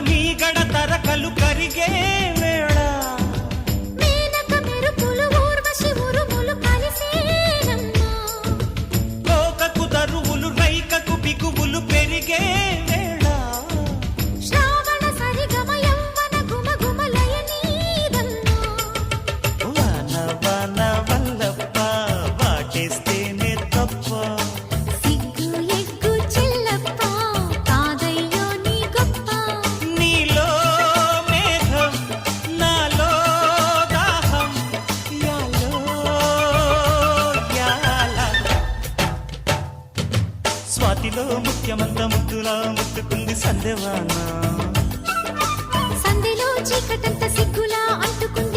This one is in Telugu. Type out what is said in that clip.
మీ గడ తరకలు కరిగే వేళ మేనక మెరుపులు ఊర్వశి ఉరుములు కలిసేనమ్మా కోకకు దరువులు రైకకు బిగువులు పెరిగే వేళ శ్రావణ సరిగమ యవ్వన గుమ గుమలయ నీదమ్మా వాన వాన వల్లప్ప వాటేస్తేనే తప్ప సిగ్గు ఎగ్గు చెల్లప్ప కాదయ్యో నీ గొప్ప నీలో మేఘం నాలో దాహం యాలో యాల స్వాతిలో ముఖ్యమంత ముద్దులా ముట్టుకుంది సందేవాన సంధిలో చీకటంత సిగ్గులా అంటుకుంది